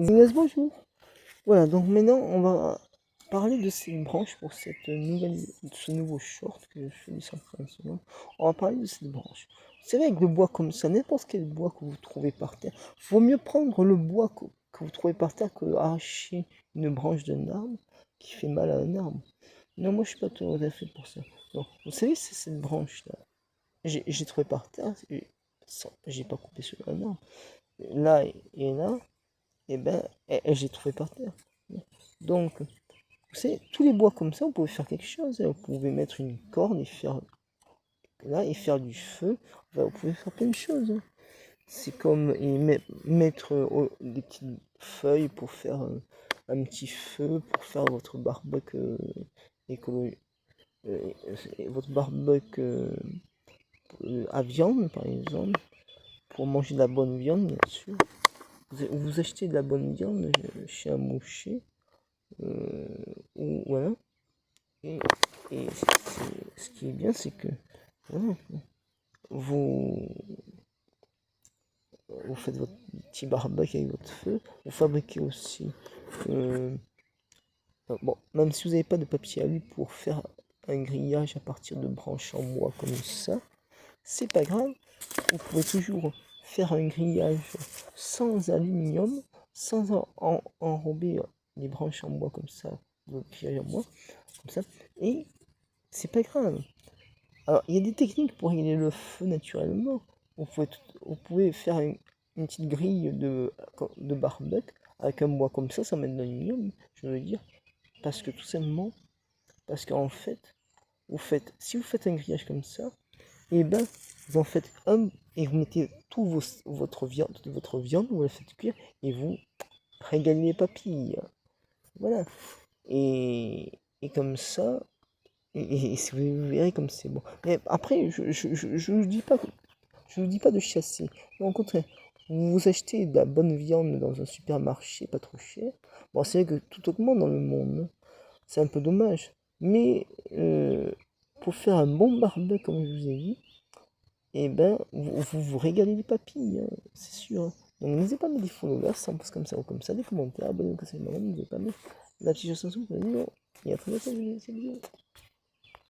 Bonjour. Voilà, donc maintenant on va parler de ces branches pour ce nouveau short que je fais du 130 secondes. On va parler de cette branche. C'est vrai que le bois comme ça, n'importe quel bois que vous trouvez par terre, vaut mieux prendre le bois que vous trouvez par terre que arracher une branche d'un arbre qui fait mal à un arbre. Non, moi je suis pas tout à fait pour ça. Donc, vous savez, c'est cette branche là. J'ai trouvé par terre, j'ai pas coupé sur un arbre. Là et là, et ben, j'ai trouvé par terre. Donc, vous savez, tous les bois comme ça, vous pouvez faire quelque chose. Vous pouvez mettre une corde et faire là et faire du feu. Enfin, vous pouvez faire plein de choses. C'est comme mettre des petites feuilles pour faire un petit feu, pour faire votre barbecue écologique, votre barbecue à viande, par exemple, pour manger de la bonne viande, bien sûr. Vous achetez de la bonne viande chez un boucher. Voilà. Et, ce qui est bien, c'est que voilà, vous, vous faites votre petit barbecue avec votre feu. Vous fabriquez aussi. Bon, même si vous n'avez pas de papier alu pour faire un grillage à partir de branches en bois comme ça, c'est pas grave. Vous pouvez toujours faire un grillage sans aluminium, sans enrober les branches en bois comme ça, le grillage en bois comme ça, et c'est pas grave. Alors, il y a des techniques pour régler le feu naturellement. Vous pouvez faire une petite grille de barbecue avec un bois comme ça met de l'aluminium, je veux dire. Parce que tout simplement, parce qu'en fait, si vous faites un grillage comme ça, et ben, vous en faites un et vous mettez votre viande, vous la faites cuire et vous régalez les papilles. Voilà. Et comme ça, et vous verrez comme c'est bon. Mais après, je ne vous dis pas de chasser. Mais au contraire, vous achetez de la bonne viande dans un supermarché pas trop cher. Bon, c'est vrai que tout augmente dans le monde. C'est un peu dommage. Mais pour faire un bon barbecue, comme je vous ai dit, et ben, vous régalez les papilles, hein, c'est sûr. Hein. Donc n'hésitez pas à mettre des followers, ça passe comme ça ou comme ça, des commentaires, abonnez-vous, n'hésitez pas à mettre la petite chanson pour la vidéo. Et à très bientôt, c'est vidéo.